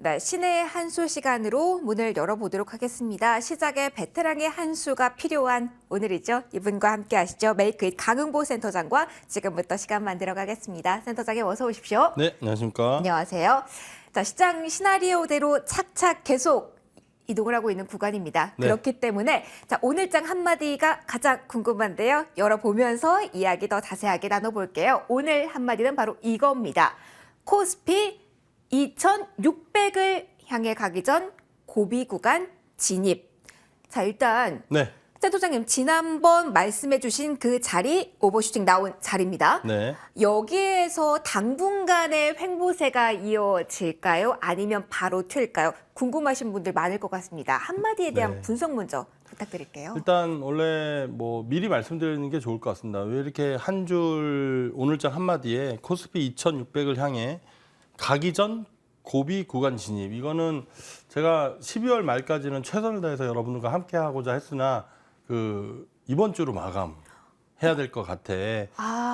네, 신의 한 수 시간으로 문을 열어보도록 하겠습니다. 시작에 베테랑의 한 수가 필요한 오늘이죠. 이분과 함께 하시죠. 메이크잇 강흥보 센터장과 지금부터 시간 만들어 가겠습니다. 센터장님 어서 오십시오. 네, 안녕하십니까. 안녕하세요. 자, 시장 시나리오대로 착착 계속 이동을 하고 있는 구간입니다. 네. 그렇기 때문에 자, 오늘장 한마디가 가장 궁금한데요. 열어보면서 이야기 더 자세하게 나눠볼게요. 오늘 한마디는 바로 이겁니다. 코스피 2,600을 향해 가기 전 고비 구간 진입. 자, 일단 네, 센터장님 지난번 말씀해 주신 그 자리 오버슈팅 나온 자리입니다. 네. 여기에서 당분간의 횡보세가 이어질까요? 아니면 바로 튈까요? 궁금하신 분들 많을 것 같습니다. 한마디에 대한 네. 분석 먼저 부탁드릴게요. 일단 원래 뭐 미리 말씀드리는 게 좋을 것 같습니다. 왜 이렇게 한 줄 오늘장 한마디에 코스피 2,600을 향해 가기 전 고비 구간 진입. 이거는 제가 12월 말까지는 최선을 다해서 여러분들과 함께 하고자 했으나 그 이번 주로 마감 해야 될 것 같아.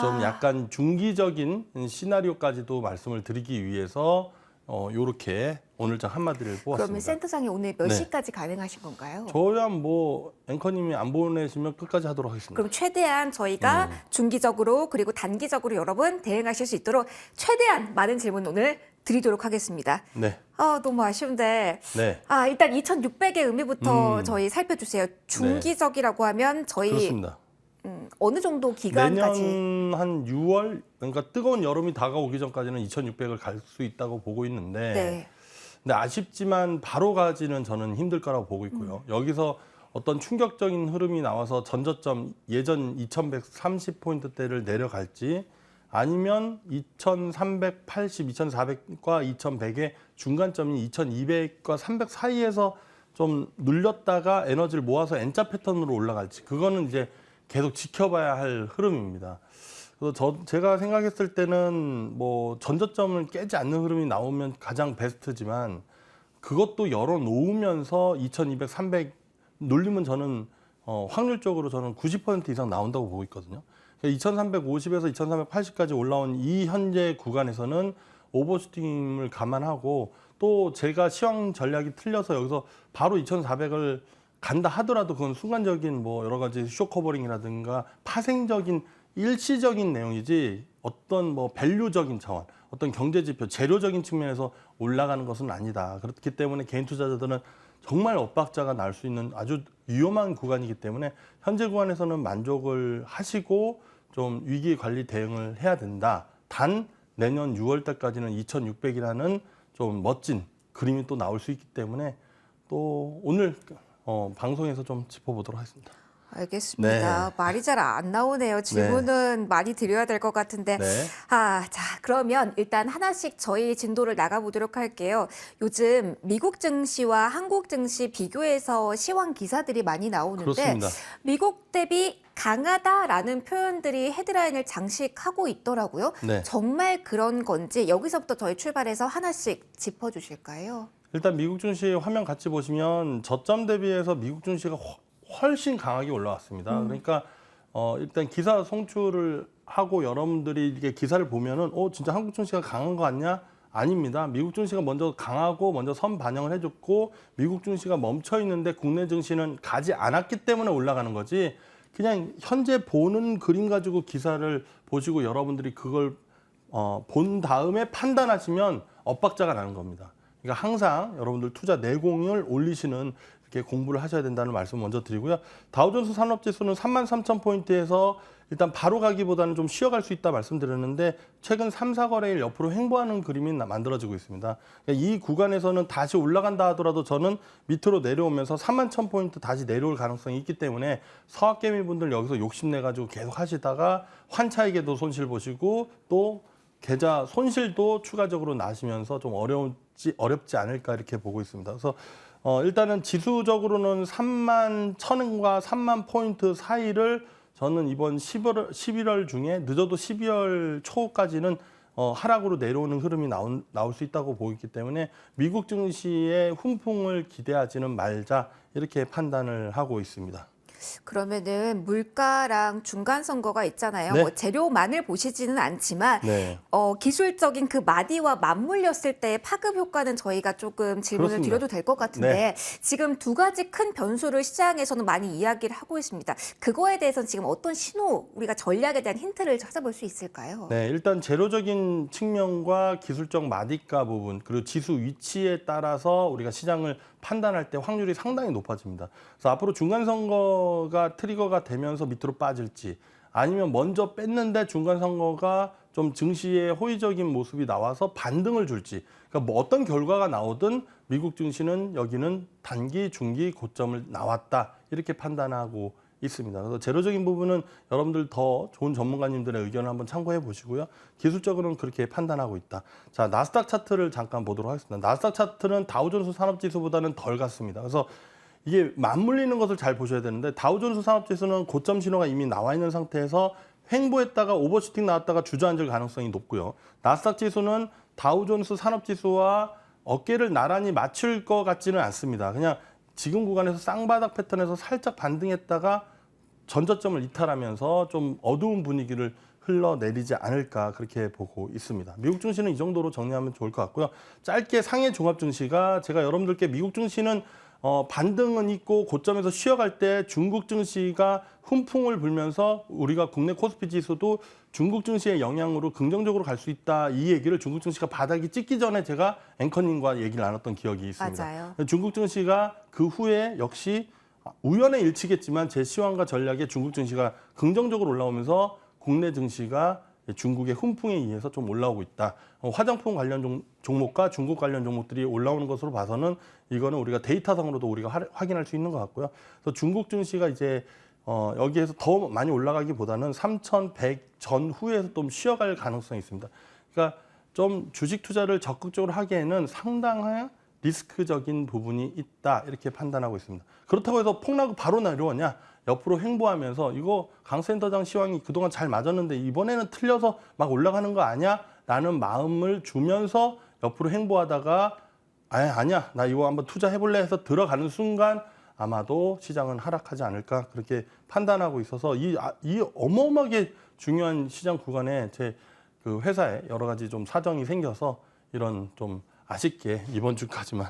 좀 약간 중기적인 시나리오까지도 말씀을 드리기 위해서 요렇게 오늘장 한마디를 뽑았습니다. 그러면 센터장이 오늘 몇 네. 시까지 가능하신 건가요? 저야 뭐 앵커님이 안 보내시면 끝까지 하도록 하겠습니다. 그럼 최대한 저희가 중기적으로 그리고 단기적으로 여러분 대응하실 수 있도록 최대한 많은 질문 오늘 드리도록 하겠습니다. 네, 너무 아쉬운데. 네, 일단 2,600의 의미부터 저희 살펴주세요. 중기적이라고 하면 저희 그렇습니다. 어느 정도 기간까지? 내년 한 6월, 그러니까 뜨거운 여름이 다가오기 전까지는 2,600을 갈 수 있다고 보고 있는데, 네. 근데 아쉽지만 바로 가지는 저는 힘들 거라고 보고 있고요. 여기서 어떤 충격적인 흐름이 나와서 전저점 예전 2,130포인트대를 내려갈지 아니면 2,380, 2,400과 2,100의 중간점인 2,200과 300 사이에서 좀 눌렸다가 에너지를 모아서 N자 패턴으로 올라갈지 그거는 이제 계속 지켜봐야 할 흐름입니다. 그래서 제가 생각했을 때는 뭐 전저점을 깨지 않는 흐름이 나오면 가장 베스트지만 그것도 열어놓으면서 2,200, 300 눌리면 저는 확률적으로 저는 90% 이상 나온다고 보고 있거든요. 2,350에서 2,380까지 올라온 이 현재 구간에서는 오버슈팅을 감안하고 또 제가 시황 전략이 틀려서 여기서 바로 2,400을 간다 하더라도 그건 순간적인 뭐 여러 가지 쇼커버링이라든가 파생적인 일시적인 내용이지 어떤 뭐 밸류적인 차원, 어떤 경제지표, 재료적인 측면에서 올라가는 것은 아니다. 그렇기 때문에 개인 투자자들은 정말 엇박자가 날 수 있는 아주 위험한 구간이기 때문에 현재 구간에서는 만족을 하시고 좀 위기 관리 대응을 해야 된다. 단 내년 6월 달까지는 2,600이라는 좀 멋진 그림이 또 나올 수 있기 때문에 또 오늘 방송에서 좀 짚어보도록 하겠습니다. 알겠습니다. 네. 말이 잘 안 나오네요. 질문은 많이 드려야 될 것 같은데. 네. 자, 그러면 일단 하나씩 저희 진도를 나가보도록 할게요. 요즘 미국 증시와 한국 증시 비교해서 시황 기사들이 많이 나오는데 그렇습니다. 미국 대비 강하다라는 표현들이 헤드라인을 장식하고 있더라고요. 네. 정말 그런 건지 여기서부터 저희 출발해서 하나씩 짚어주실까요? 일단 미국 증시 화면 같이 보시면 저점 대비해서 미국 증시가 훨씬 강하게 올라왔습니다. 그러니까 일단 기사 송출을 하고 여러분들이 이렇게 기사를 보면은 진짜 한국 증시가 강한 거 같냐? 아닙니다. 미국 증시가 먼저 강하고 먼저 선 반영을 해줬고 미국 증시가 멈춰 있는데 국내 증시는 가지 않았기 때문에 올라가는 거지. 그냥 현재 보는 그림 가지고 기사를 보시고 여러분들이 그걸 본 다음에 판단하시면 엇박자가 나는 겁니다. 그러니까 항상 여러분들 투자 내공을 올리시는 이렇게 공부를 하셔야 된다는 말씀 먼저 드리고요. 다우존스 산업지수는 33,000포인트에서 일단 바로 가기보다는 좀 쉬어갈 수 있다 말씀드렸는데 최근 3, 4거래일 옆으로 횡보하는 그림이 만들어지고 있습니다. 그러니까 이 구간에서는 다시 올라간다 하더라도 저는 밑으로 내려오면서 41,000포인트 다시 내려올 가능성이 있기 때문에 서학개미분들 여기서 욕심내가지고 계속 하시다가 환차익에도 손실 보시고 또 계좌 손실도 추가적으로 나시면서 좀 어렵지 않을까 이렇게 보고 있습니다. 그래서 일단은 지수적으로는 31,000원과 3만 포인트 사이를 저는 이번 11월 중에 늦어도 12월 초까지는 하락으로 내려오는 흐름이 나올 수 있다고 보고 있기 때문에 미국 증시의 훈풍을 기대하지는 말자 이렇게 판단을 하고 있습니다. 그러면은 물가랑 중간 선거가 있잖아요. 네. 뭐 재료만을 보시지는 않지만 네. 기술적인 그 마디와 맞물렸을 때의 파급 효과는 저희가 조금 질문을 그렇습니다. 드려도 될 것 같은데 지금 두 가지 큰 변수를 시장에서는 많이 이야기를 하고 있습니다. 그거에 대해서는 지금 어떤 신호, 우리가 전략에 대한 힌트를 찾아볼 수 있을까요? 네, 일단 재료적인 측면과 기술적 마디가 부분 그리고 지수 위치에 따라서 우리가 시장을 판단할 때 확률이 상당히 높아집니다. 그래서 앞으로 중간 선거가 트리거가 되면서 밑으로 빠질지 아니면 먼저 뺐는데 중간 선거가 좀 증시에 호의적인 모습이 나와서 반등을 줄지 그러니까 뭐 어떤 결과가 나오든 미국 증시는 여기는 단기, 중기 고점을 나왔다 이렇게 판단하고 있습니다. 그래서 재료적인 부분은 여러분들 더 좋은 전문가님들의 의견을 한번 참고해 보시고요. 기술적으로는 그렇게 판단하고 있다. 자, 나스닥 차트를 잠깐 보도록 하겠습니다. 나스닥 차트는 다우존스 산업지수보다는 덜 갔습니다. 그래서 이게 맞물리는 것을 잘 보셔야 되는데 다우존스 산업지수는 고점 신호가 이미 나와 있는 상태에서 횡보했다가 오버슈팅 나왔다가 주저앉을 가능성이 높고요. 나스닥 지수는 다우존스 산업지수와 어깨를 나란히 맞출 것 같지는 않습니다. 그냥 지금 구간에서 쌍바닥 패턴에서 살짝 반등했다가 전저점을 이탈하면서 좀 어두운 분위기를 흘러내리지 않을까 그렇게 보고 있습니다. 미국 증시는 이 정도로 정리하면 좋을 것 같고요. 짧게 상해 종합 증시가 제가 여러분들께 미국 증시는 반등은 있고 고점에서 쉬어갈 때 중국 증시가 훈풍을 불면서 우리가 국내 코스피 지수도 중국 증시의 영향으로 긍정적으로 갈 수 있다. 이 얘기를 중국 증시가 바닥이 찍기 전에 제가 앵커님과 얘기를 나눴던 기억이 있습니다. 맞아요. 중국 증시가 그 후에 역시 우연의 일치겠지만 제 시황과 전략에 중국 증시가 긍정적으로 올라오면서 국내 증시가 중국의 훈풍에 의해서 좀 올라오고 있다. 화장품 관련 종목과 중국 관련 종목들이 올라오는 것으로 봐서는 이거는 우리가 데이터상으로도 우리가 확인할 수 있는 것 같고요. 그래서 중국 증시가 이제 여기에서 더 많이 올라가기보다는 3,100 전후에서 좀 쉬어갈 가능성이 있습니다. 그러니까 좀 주식 투자를 적극적으로 하기에는 상당한 리스크적인 부분이 있다 이렇게 판단하고 있습니다. 그렇다고 해서 폭락 바로 내려오냐? 옆으로 횡보하면서 이거 강 센터장 시황이 그동안 잘 맞았는데 이번에는 틀려서 막 올라가는 거 아니야? 라는 마음을 주면서 옆으로 횡보하다가 아니야 나 이거 한번 투자해볼래 해서 들어가는 순간 아마도 시장은 하락하지 않을까 그렇게 판단하고 있어서 이 어마어마하게 중요한 시장 구간에 제 그 회사에 여러 가지 좀 사정이 생겨서 이런 좀 아쉽게 이번 주까지만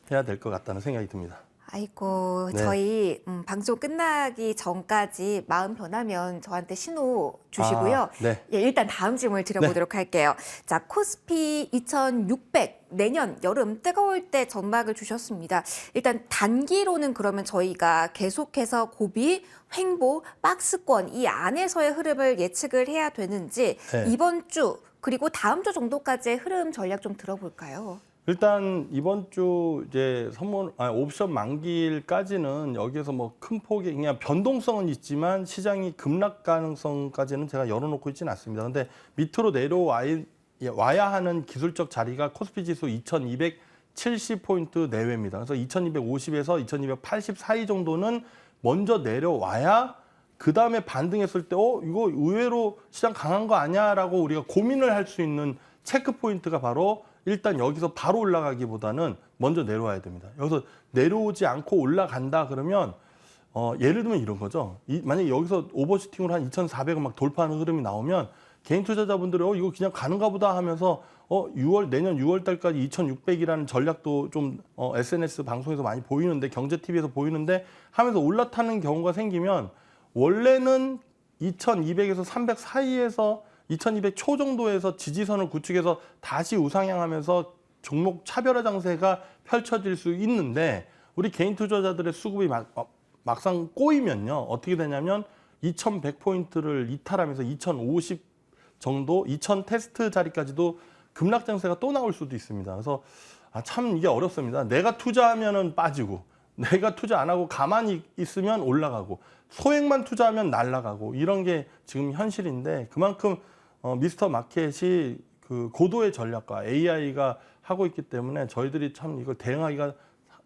해야 될 것 같다는 생각이 듭니다. 아이고, 네. 저희 방송 끝나기 전까지 마음 변하면 저한테 신호 주시고요. 네. 예, 일단 다음 질문을 드려보도록 할게요. 자, 코스피 2600 내년 여름 뜨거울 때 전망을 주셨습니다. 일단 단기로는 그러면 저희가 계속해서 고비, 횡보, 박스권 이 안에서의 흐름을 예측을 해야 되는지 네. 이번 주 그리고 다음 주 정도까지의 흐름 전략 좀 들어볼까요? 일단 이번 주 이제 옵션 만기일까지는 여기에서 뭐 큰 폭의 그냥 변동성은 있지만 시장이 급락 가능성까지는 제가 열어놓고 있지는 않습니다. 근데 밑으로 내려와야 하는 기술적 자리가 코스피 지수 2270포인트 내외입니다. 그래서 2250에서 2280 사이 정도는 먼저 내려와야 그 다음에 반등했을 때 이거 의외로 시장 강한 거 아니야라고 우리가 고민을 할 수 있는 체크 포인트가 바로 일단 여기서 바로 올라가기보다는 먼저 내려와야 됩니다. 여기서 내려오지 않고 올라간다 그러면 예를 들면 이런 거죠. 만약에 여기서 오버슈팅으로 한 2,400원 막 돌파하는 흐름이 나오면 개인 투자자분들이 이거 그냥 가는가 보다 하면서 내년 6월 달까지 2,600이라는 전략도 좀 SNS 방송에서 많이 보이는데 경제TV에서 보이는데 하면서 올라타는 경우가 생기면 원래는 2,200에서 300 사이에서 2,200 초 정도에서 지지선을 구축해서 다시 우상향하면서 종목 차별화 장세가 펼쳐질 수 있는데 우리 개인 투자자들의 수급이 막상 꼬이면요. 어떻게 되냐면 2,100포인트를 이탈하면서 2,050 정도, 2,000 테스트 자리까지도 급락 장세가 또 나올 수도 있습니다. 그래서 참 이게 어렵습니다. 내가 투자하면은 빠지고 내가 투자 안 하고 가만히 있으면 올라가고 소액만 투자하면 날아가고 이런 게 지금 현실인데 그만큼 미스터 마켓이 그 고도의 전략과 AI가 하고 있기 때문에 저희들이 참 이걸 대응하기가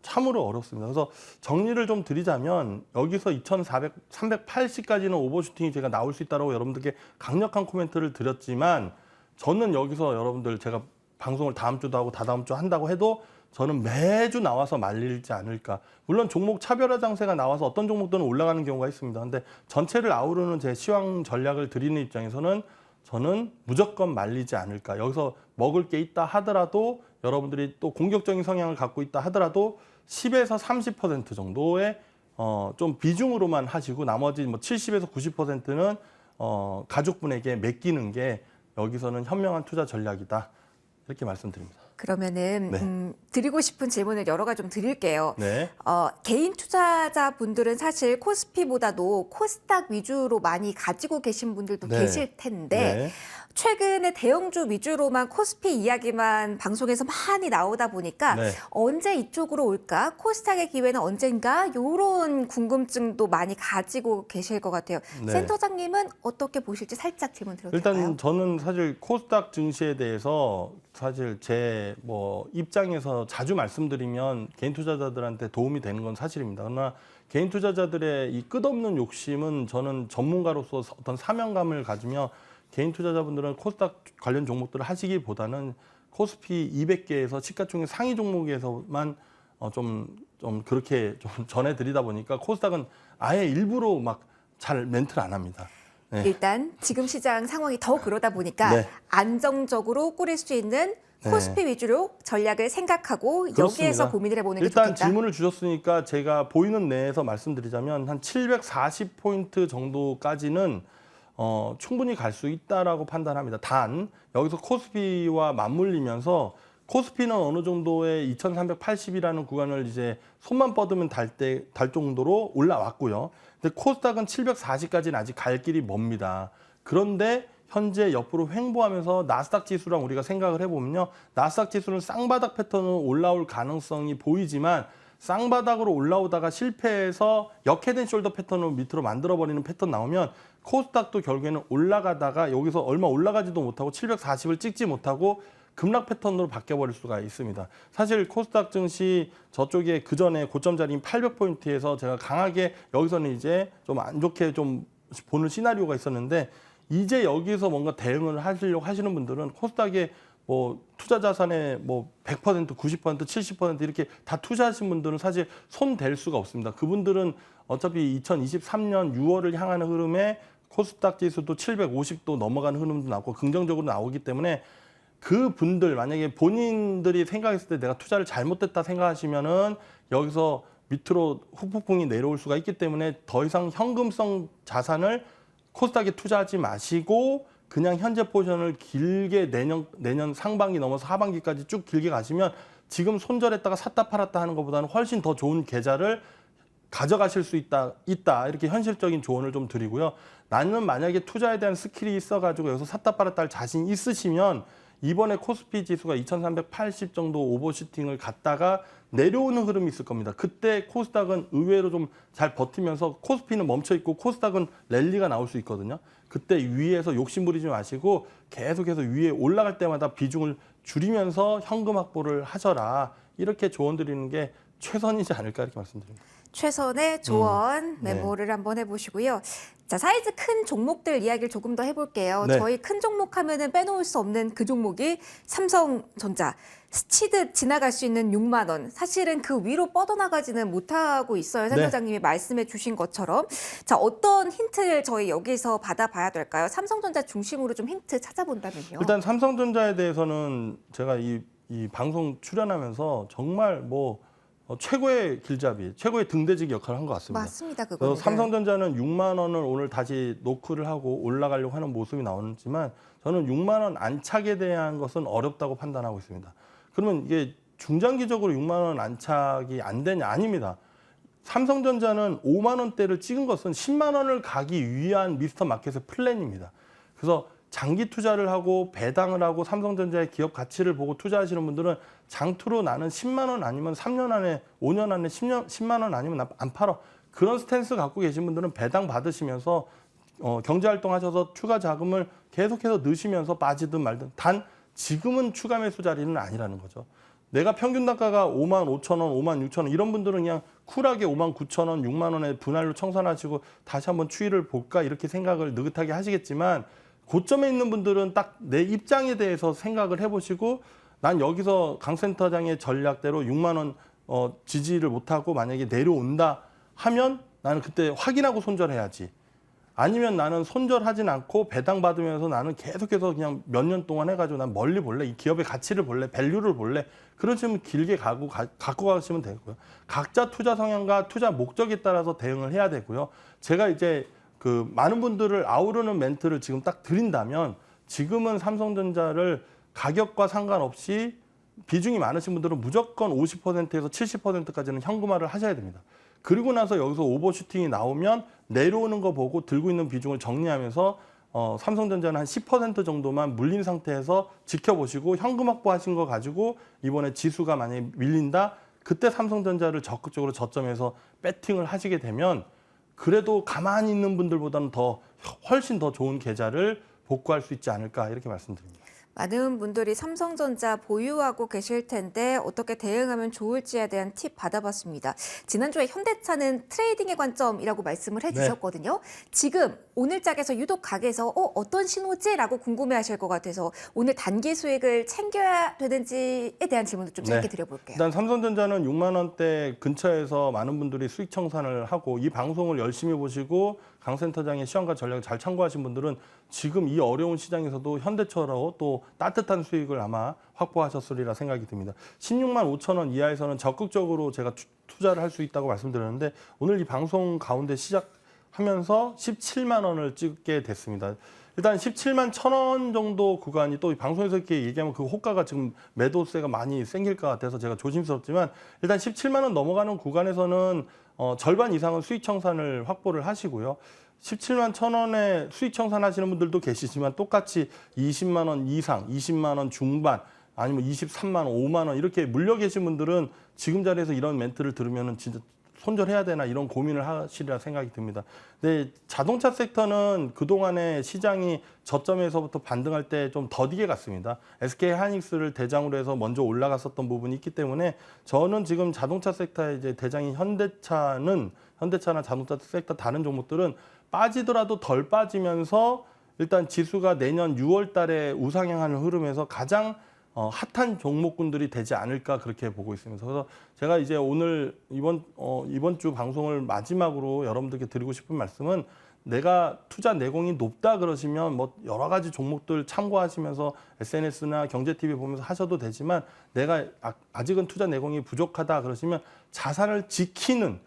참으로 어렵습니다. 그래서 정리를 좀 드리자면 여기서 2,400, 380까지는 오버슈팅이 제가 나올 수 있다고 여러분들께 강력한 코멘트를 드렸지만 저는 여기서 여러분들 제가 방송을 다음 주도 하고 다다음 주 한다고 해도 저는 매주 나와서 말리지 않을까. 물론 종목 차별화 장세가 나와서 어떤 종목들은 올라가는 경우가 있습니다. 근데 전체를 아우르는 제 시황 전략을 드리는 입장에서는 저는 무조건 말리지 않을까. 여기서 먹을 게 있다 하더라도 여러분들이 또 공격적인 성향을 갖고 있다 하더라도 10에서 30% 정도의 좀 비중으로만 하시고 나머지 뭐 70에서 90%는 가족분에게 맡기는 게 여기서는 현명한 투자 전략이다. 이렇게 말씀드립니다. 그러면은 네. 드리고 싶은 질문을 여러 가지 좀 드릴게요. 네. 개인 투자자분들은 사실 코스피보다도 코스닥 위주로 많이 가지고 계신 분들도 네. 계실 텐데 네. 최근에 대형주 위주로만 코스피 이야기만 방송에서 많이 나오다 보니까 네. 언제 이쪽으로 올까? 코스닥의 기회는 언젠가? 이런 궁금증도 많이 가지고 계실 것 같아요. 네. 센터장님은 어떻게 보실지 살짝 질문 드려도 될까요? 일단 저는 사실 코스닥 증시에 대해서 사실 제 뭐 입장에서 자주 말씀드리면 개인 투자자들한테 도움이 되는 건 사실입니다. 그러나 개인 투자자들의 이 끝없는 욕심은 저는 전문가로서 어떤 사명감을 가지며 개인 투자자분들은 코스닥 관련 종목들을 하시기보다는 코스피 200개에서 시가총액 상위 종목에서만 좀 그렇게 좀 전해드리다 보니까 코스닥은 아예 일부러 막 잘 멘트를 안 합니다. 네. 일단 지금 시장 상황이 더 그러다 보니까 네. 안정적으로 꾸릴 수 있는 코스피 위주로 전략을 생각하고 그렇습니다. 여기에서 고민을 해보는 게 일단 좋겠다. 질문을 주셨으니까 제가 보이는 내에서 말씀드리자면 한 740포인트 정도까지는 충분히 갈 수 있다라고 판단합니다. 단 여기서 코스피와 맞물리면서 코스피는 어느 정도의 2380이라는 구간을 이제 손만 뻗으면 달 정도로 올라왔고요. 근데 코스닥은 740까지는 아직 갈 길이 멉니다. 그런데 현재 옆으로 횡보하면서 나스닥 지수랑 우리가 생각을 해보면요. 나스닥 지수는 쌍바닥 패턴으로 올라올 가능성이 보이지만 쌍바닥으로 올라오다가 실패해서 역헤드 숄더 패턴으로 밑으로 만들어버리는 패턴 나오면 코스닥도 결국에는 올라가다가 여기서 얼마 올라가지도 못하고 740을 찍지 못하고 급락 패턴으로 바뀌어버릴 수가 있습니다. 사실 코스닥 증시 저쪽에 그전에 고점 자리인 800포인트에서 제가 강하게 여기서는 이제 좀 안 좋게 좀 보는 시나리오가 있었는데 이제 여기서 뭔가 대응을 하시려고 하시는 분들은 코스닥에 뭐 투자 자산의 뭐 100%, 90%, 70% 이렇게 다 투자하신 분들은 사실 손 댈 수가 없습니다. 그분들은 어차피 2023년 6월을 향하는 흐름에 코스닥 지수도 750도 넘어가는 흐름도 나오고 긍정적으로 나오기 때문에 그 분들 만약에 본인들이 생각했을 때 내가 투자를 잘못됐다 생각하시면은 여기서 밑으로 후폭풍이 내려올 수가 있기 때문에 더 이상 현금성 자산을 코스닥에 투자하지 마시고 그냥 현재 포지션을 길게 내년 상반기 넘어서 하반기까지 쭉 길게 가시면 지금 손절했다가 샀다 팔았다 하는 것보다는 훨씬 더 좋은 계좌를 가져가실 수 있다 이렇게 현실적인 조언을 좀 드리고요. 나는 만약에 투자에 대한 스킬이 있어가지고 여기서 샀다 팔았다 할 자신 있으시면 이번에 코스피 지수가 2380 정도 오버슈팅을 갔다가 내려오는 흐름이 있을 겁니다. 그때 코스닥은 의외로 좀 잘 버티면서 코스피는 멈춰 있고 코스닥은 랠리가 나올 수 있거든요. 그때 위에서 욕심 부리지 마시고 계속해서 위에 올라갈 때마다 비중을 줄이면서 현금 확보를 하셔라. 이렇게 조언 드리는 게 최선이지 않을까 이렇게 말씀드립니다. 최선의 조언 네. 메모를 한번 해보시고요. 자, 사이즈 큰 종목들 이야기를 조금 더 해볼게요. 네. 저희 큰 종목 하면은 빼놓을 수 없는 그 종목이 삼성전자. 스치듯 지나갈 수 있는 6만 원. 사실은 그 위로 뻗어나가지는 못하고 있어요. 네. 센터장님이 말씀해 주신 것처럼. 자, 어떤 힌트를 저희 여기서 받아봐야 될까요? 삼성전자 중심으로 좀 힌트 찾아본다면요. 일단 삼성전자에 대해서는 제가 이 방송 출연하면서 정말 뭐 최고의 길잡이, 최고의 등대지기 역할을 한 것 같습니다. 맞습니다. 그거는. 삼성전자는 6만 원을 오늘 다시 노크를 하고 올라가려고 하는 모습이 나오지만 저는 6만 원 안착에 대한 것은 어렵다고 판단하고 있습니다. 그러면 이게 중장기적으로 6만 원 안착이 안 되냐? 아닙니다. 삼성전자는 5만 원대를 찍은 것은 10만 원을 가기 위한 미스터 마켓의 플랜입니다. 그래서 장기 투자를 하고 배당을 하고 삼성전자의 기업 가치를 보고 투자하시는 분들은 장투로 나는 10만 원 아니면 3년 안에 5년 안에 10만 원 아니면 나 안 팔어. 그런 스탠스 갖고 계신 분들은 배당 받으시면서 경제활동 하셔서 추가 자금을 계속해서 넣으시면서 빠지든 말든 단 지금은 추가 매수 자리는 아니라는 거죠. 내가 평균 단가가 5만 5천 원, 5만 6천 원 이런 분들은 그냥 쿨하게 5만 9천 원, 6만 원에 분할로 청산하시고 다시 한번 추이를 볼까 이렇게 생각을 느긋하게 하시겠지만 고점에 있는 분들은 딱 내 입장에 대해서 생각을 해보시고 난 여기서 강 센터장의 전략대로 6만 원 지지를 못하고 만약에 내려온다 하면 나는 그때 확인하고 손절해야지. 아니면 나는 손절하진 않고 배당 받으면서 나는 계속해서 그냥 몇 년 동안 해가지고 난 멀리 볼래. 이 기업의 가치를 볼래. 밸류를 볼래. 그러시면 길게 갖고 가시면 되고요. 각자 투자 성향과 투자 목적에 따라서 대응을 해야 되고요. 제가 이제 그 많은 분들을 아우르는 멘트를 지금 딱 드린다면 지금은 삼성전자를 가격과 상관없이 비중이 많으신 분들은 무조건 50%에서 70%까지는 현금화를 하셔야 됩니다. 그리고 나서 여기서 오버슈팅이 나오면 내려오는 거 보고 들고 있는 비중을 정리하면서 삼성전자는 한 10% 정도만 물린 상태에서 지켜보시고 현금 확보하신 거 가지고 이번에 지수가 만약에 밀린다, 그때 삼성전자를 적극적으로 저점에서 배팅을 하시게 되면 그래도 가만히 있는 분들보다는 훨씬 더 좋은 계좌를 복구할 수 있지 않을까 이렇게 말씀드립니다. 많은 분들이 삼성전자 보유하고 계실 텐데 어떻게 대응하면 좋을지에 대한 팁 받아봤습니다. 지난주에 현대차는 트레이딩의 관점이라고 말씀을 해주셨거든요. 지금 오늘 짝에서 유독 가게에서 어떤 신호지라고 궁금해하실 것 같아서 오늘 단기 수익을 챙겨야 되는지에 대한 질문도 좀 짧게 드려볼게요. 일단 삼성전자는 6만 원대 근처에서 많은 분들이 수익 청산을 하고 이 방송을 열심히 보시고 강 센터장의 시황과 전략을 잘 참고하신 분들은 지금 이 어려운 시장에서도 현대차로 또 따뜻한 수익을 아마 확보하셨으리라 생각이 듭니다. 16만 5천 원 이하에서는 적극적으로 제가 투자를 할 수 있다고 말씀드렸는데 오늘 이 방송 가운데 시작하면서 17만 원을 찍게 됐습니다. 일단 17만 1천 원 정도 구간이 또 방송에서 이렇게 얘기하면 그 호가가 지금 매도세가 많이 생길 것 같아서 제가 조심스럽지만 일단 17만 원 넘어가는 구간에서는 절반 이상은 수익 청산을 확보를 하시고요. 17만 1천 원에 수익 청산하시는 분들도 계시지만 똑같이 20만 원 이상, 20만 원 중반 아니면 23만 원, 5만 원 이렇게 물려 계신 분들은 지금 자리에서 이런 멘트를 들으면 진짜 손절해야 되나 이런 고민을 하시리라 생각이 듭니다. 근데 자동차 섹터는 그동안에 시장이 저점에서부터 반등할 때 좀 더디게 갔습니다. SK 하이닉스를 대장으로 해서 먼저 올라갔었던 부분이 있기 때문에 저는 지금 자동차 섹터의 이제 대장인 현대차나 자동차 섹터 다른 종목들은 빠지더라도 덜 빠지면서 일단 지수가 내년 6월 달에 우상향하는 흐름에서 가장 핫한 종목군들이 되지 않을까 그렇게 보고 있습니다. 그래서 제가 이제 오늘 이번 주 방송을 마지막으로 여러분들께 드리고 싶은 말씀은 내가 투자 내공이 높다 그러시면 뭐 여러 가지 종목들 참고하시면서 SNS나 경제TV 보면서 하셔도 되지만 내가 아직은 투자 내공이 부족하다 그러시면 자산을 지키는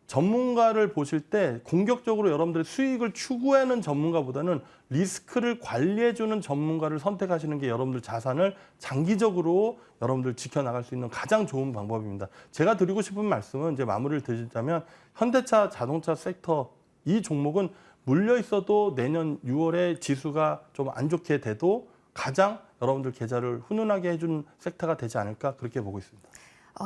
전문가를 보실 때 공격적으로 여러분들의 수익을 추구하는 전문가보다는 리스크를 관리해주는 전문가를 선택하시는 게 여러분들 자산을 장기적으로 여러분들 지켜나갈 수 있는 가장 좋은 방법입니다. 제가 드리고 싶은 말씀은 이제 마무리를 드리자면 현대차 자동차 섹터 이 종목은 물려 있어도 내년 6월에 지수가 좀 안 좋게 돼도 가장 여러분들 계좌를 훈훈하게 해준 섹터가 되지 않을까 그렇게 보고 있습니다.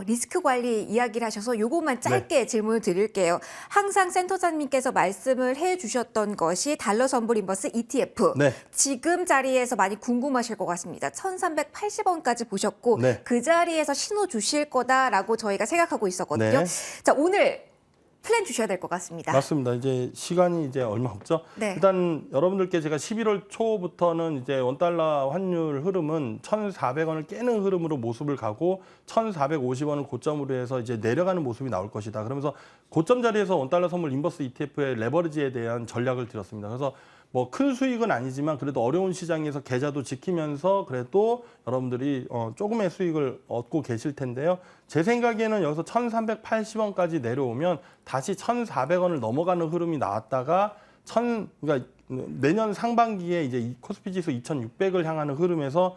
리스크 관리 이야기를 하셔서 요것만 짧게 질문을 드릴게요. 항상 센터장님께서 말씀을 해주셨던 것이 달러 선불 인버스 ETF. 지금 자리에서 많이 궁금하실 것 같습니다. 1,380원까지 보셨고 그 자리에서 신호 주실 거다라고 저희가 생각하고 있었거든요. 자, 오늘 플랜 주셔야 될 것 같습니다. 맞습니다. 이제 시간이 이제 얼마 없죠. 일단 여러분들께 제가 11월 초부터는 이제 원달러 환율 흐름은 1,400원을 깨는 흐름으로 모습을 가고 1,450원을 고점으로 해서 이제 내려가는 모습이 나올 것이다. 그러면서 고점 자리에서 원달러 선물 인버스 ETF의 레버리지에 대한 전략을 드렸습니다. 그래서 뭐 큰 수익은 아니지만 그래도 어려운 시장에서 계좌도 지키면서 그래도 여러분들이 조금의 수익을 얻고 계실 텐데요. 제 생각에는 여기서 1,380원까지 내려오면 다시 1,400원을 넘어가는 흐름이 나왔다가 그러니까 내년 상반기에 이제 이 코스피 지수 2,600을 향하는 흐름에서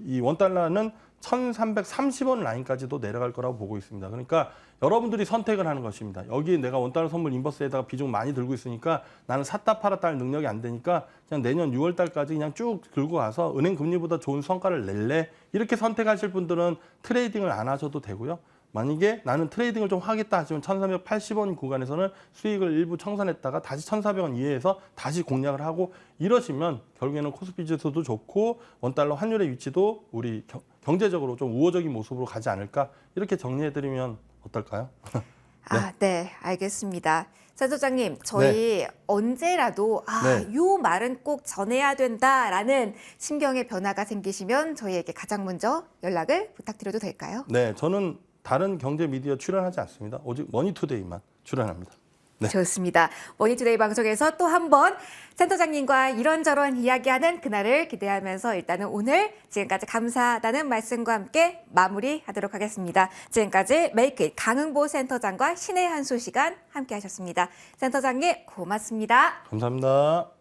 이 원달러는 1,330원 라인까지도 내려갈 거라고 보고 있습니다. 그러니까 여러분들이 선택을 하는 것입니다. 여기 내가 원달러 선물 인버스에다가 비중 많이 들고 있으니까 나는 샀다 팔았다 할 능력이 안 되니까 그냥 내년 6월 달까지 그냥 쭉 들고 가서 은행 금리보다 좋은 성과를 낼래? 이렇게 선택하실 분들은 트레이딩을 안 하셔도 되고요. 만약에 나는 트레이딩을 좀 하겠다 하시면 1,380원 구간에서는 수익을 일부 청산했다가 다시 1,400원 이하에서 다시 공략을 하고 이러시면 결국에는 코스피 지수도 좋고 원달러 환율의 위치도 우리 경제적으로 좀 우호적인 모습으로 가지 않을까 이렇게 정리해드리면 어떨까요? 네, 알겠습니다. 센터장님, 저희 언제라도 네. 요 말은 꼭 전해야 된다라는 심경의 변화가 생기시면 저희에게 가장 먼저 연락을 부탁드려도 될까요? 네, 저는 다른 경제 미디어 출연하지 않습니다. 오직 머니투데이만 출연합니다. 네. 좋습니다. 머니투데이 방송에서 또 한 번 센터장님과 이런저런 이야기하는 그날을 기대하면서 일단은 오늘 지금까지 감사하다는 말씀과 함께 마무리하도록 하겠습니다. 지금까지 메이크잇 강흥보 센터장과 신의 한수 시간 함께 하셨습니다. 센터장님 고맙습니다. 감사합니다.